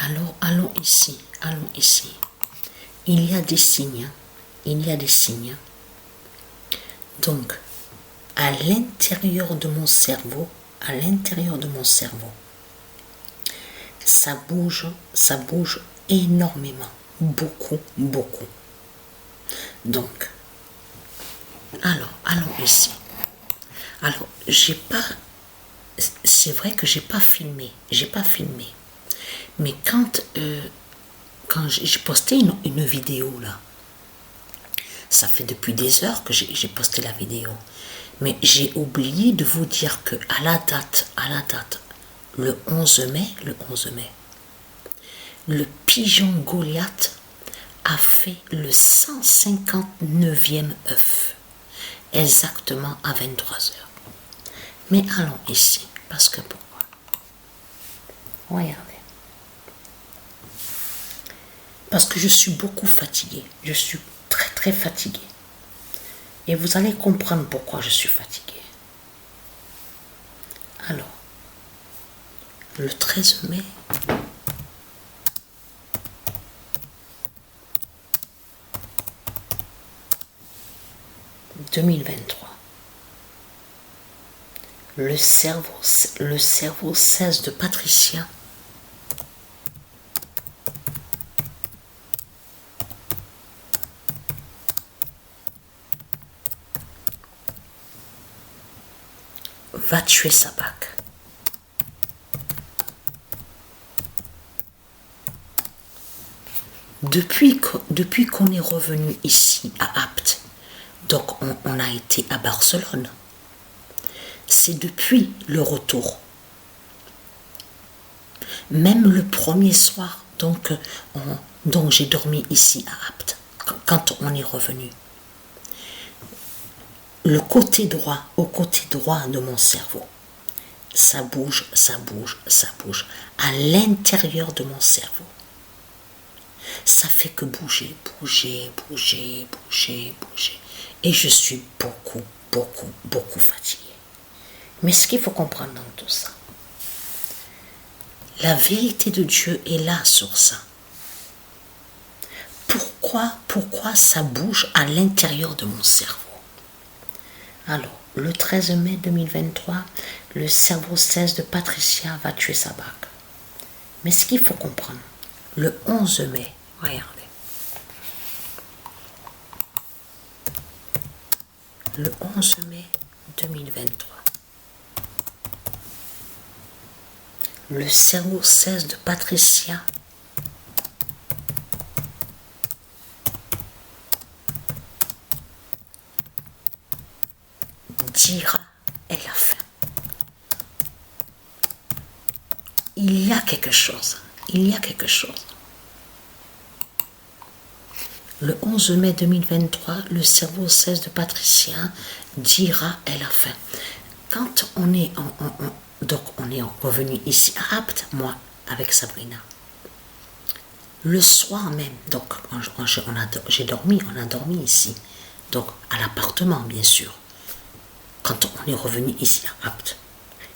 Alors, allons ici, allons ici. Il y a des signes, il y a des signes. Donc, à l'intérieur de mon cerveau, ça bouge énormément, beaucoup. Donc, alors, allons ici. Alors, c'est vrai que j'ai pas filmé, mais quand j'ai posté une vidéo là, ça fait depuis des heures que j'ai posté la vidéo, mais j'ai oublié de vous dire que à la date, le 11 mai, le pigeon Goliath a fait le 159e œuf, exactement à 23 heures. Mais allons ici, parce que pourquoi? Regardez. Parce que je suis beaucoup fatiguée. Je suis très fatiguée. Et vous allez comprendre pourquoi je suis fatiguée. Alors, le 13 mai, « 2023. Le cerveau 16 de Patricia va tuer sa bague. Depuis qu'on est revenu ici à Apt, donc on a été à Barcelone, c'est depuis le retour. Même le premier soir, donc j'ai dormi ici à Apt, quand on est revenu. Au côté droit de mon cerveau, ça bouge, à l'intérieur de mon cerveau. Ça fait que bouger. Et je suis beaucoup fatiguée. Mais ce qu'il faut comprendre dans tout ça, la vérité de Dieu est là sur ça. Pourquoi ça bouge à l'intérieur de mon cerveau? Alors, le 13 mai 2023, le cerveau 16 de Patricia va tuer sa bague. Mais ce qu'il faut comprendre, le 11 mai, regardez. Le 11 mai 2023, le cerveau 16 de Patricia dira, elle a faim. Il y a quelque chose. Le 11 mai 2023, le cerveau 16 de Patricia dira, elle a faim. Quand on est revenu ici à Apt, moi, avec Sabrina, le soir même, donc on a dormi ici, donc à l'appartement bien sûr, quand on est revenu ici à Apt,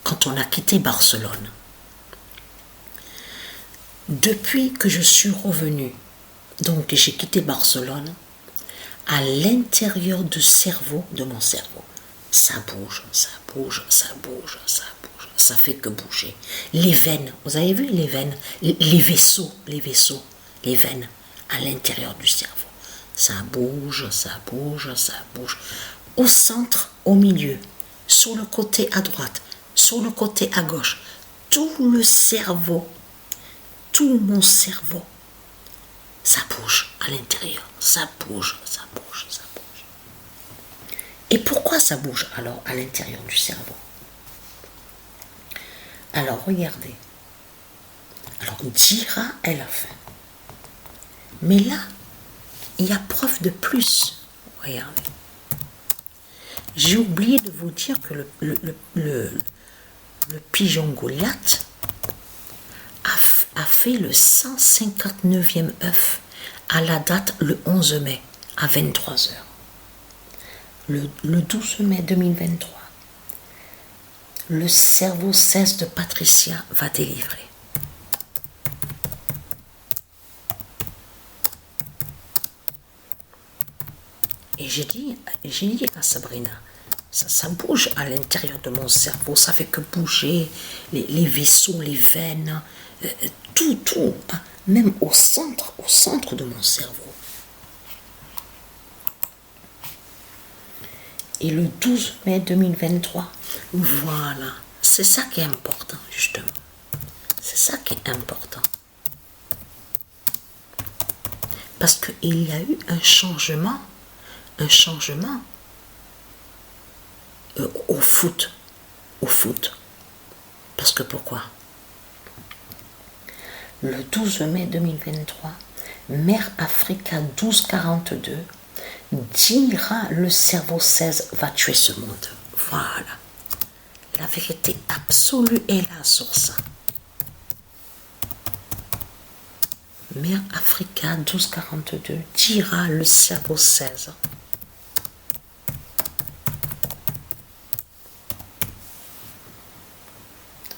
quand on a quitté Barcelone. Depuis que je suis revenue, donc j'ai quitté Barcelone, à l'intérieur de mon cerveau, ça bouge, ça fait que bouger. Les veines, vous avez vu les veines, les vaisseaux, les veines à l'intérieur du cerveau, ça bouge. Au centre, au milieu, sur le côté à droite, sur le côté à gauche, tout mon cerveau, ça bouge à l'intérieur, ça bouge. Et pourquoi ça bouge alors à l'intérieur du cerveau? Alors regardez. Alors dira, elle a faim. Mais là, il y a preuve de plus. Regardez. J'ai oublié de vous dire que le pigeon Goliath a fait le 159e œuf à la date le 11 mai à 23 heures. Le 12 mai 2023, le cerveau 16 de Patricia va délivrer. Et j'ai dit à Sabrina, ça bouge à l'intérieur de mon cerveau, ça fait que bouger les vaisseaux, les veines, tout, hein, même au centre de mon cerveau. Et le 12 mai 2023, voilà, c'est ça qui est important, justement. C'est ça qui est important. Parce qu'il y a eu un changement au foot. Parce que pourquoi? Le 12 mai 2023, Mère Africa 1242 dira le cerveau 16 va tuer ce monde. Voilà. La vérité absolue est là sur ça. Mère Africa 1242 dira le cerveau 16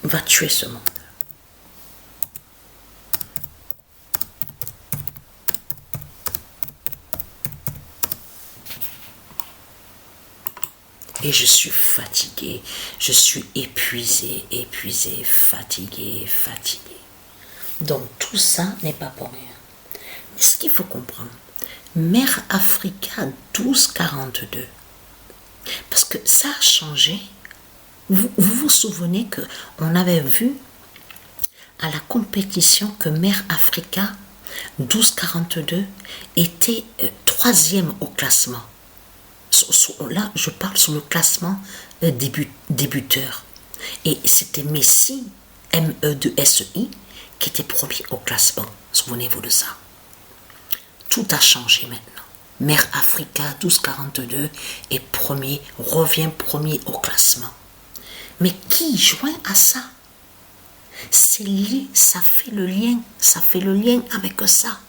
va tuer ce monde. Et je suis fatiguée, je suis épuisée, fatiguée. Donc tout ça n'est pas pour rien. Mais ce qu'il faut comprendre, Mère Africa 1242, parce que ça a changé. Vous vous souvenez qu'on avait vu à la compétition que Mère Africa 1242 était 3e au classement. Là, je parle sur le classement débuteur. Et c'était Messi, MESI, qui était premier au classement. Souvenez-vous de ça. Tout a changé maintenant. Mère Africa 1242 est revient premier au classement. Mais qui joint à ça? C'est lié, ça fait le lien avec ça.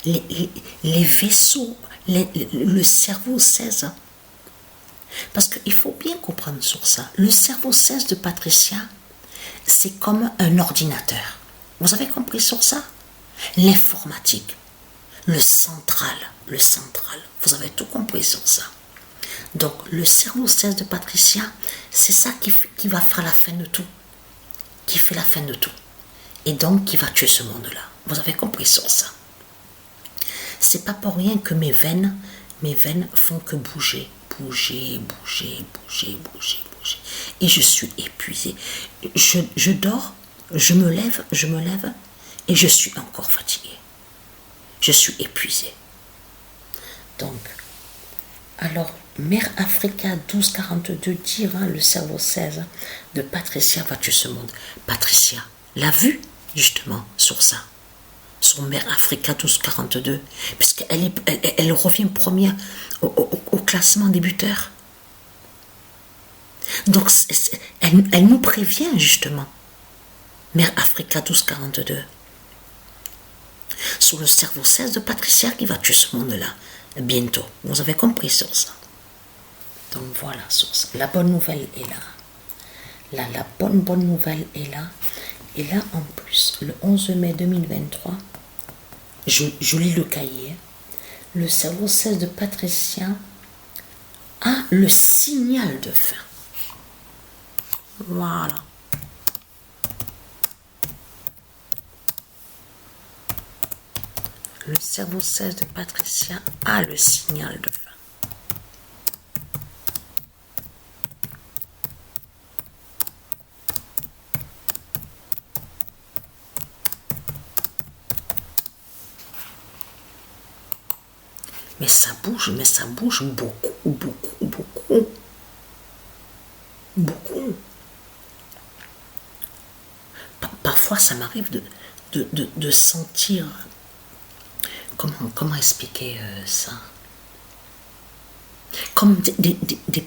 Les vaisseaux, le cerveau 16. Parce qu'il faut bien comprendre sur ça. Le cerveau 16 de Patricia, c'est comme un ordinateur. Vous avez compris sur ça? L'informatique, le central. Vous avez tout compris sur ça. Donc, le cerveau 16 de Patricia, c'est ça qui va faire la fin de tout. Qui fait la fin de tout. Et donc, qui va tuer ce monde-là. Vous avez compris sur ça. C'est pas pour rien que mes veines font que bouger. Et je suis épuisée. Je dors, je me lève, et je suis encore fatiguée. Je suis épuisée. Donc, alors, Mère Africa 1242 dira le cerveau 16 de Patricia va tuer ce monde. Patricia l'a vu, justement, sur ça. Sur Mère Africa 1242, puisqu'elle revient première au classement débuteur. Donc, elle nous prévient, justement. Mère Africa 1242. Sur le cerveau 16 de Patricia qui va tuer ce monde-là. Bientôt. Vous avez compris sur ça. Donc voilà, sur ça. La bonne nouvelle est là. La bonne nouvelle est là. Et là, en plus, le 11 mai 2023, je lis le cahier. Le cerveau 16 de Patricia a le signal de fin. Voilà. Le cerveau 16 de Patricia a le signal de fin. Mais ça bouge beaucoup. Parfois, ça m'arrive de sentir... Comment expliquer ça? Comme des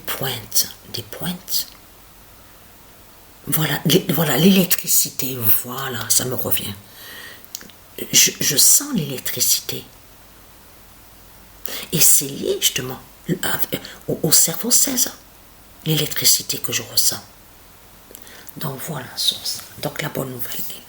pointes. Des pointes. Voilà, l'électricité. Voilà, ça me revient. Je sens l'électricité. Et c'est lié justement au cerveau 16, l'électricité que je ressens. Donc voilà, source. Donc la bonne nouvelle est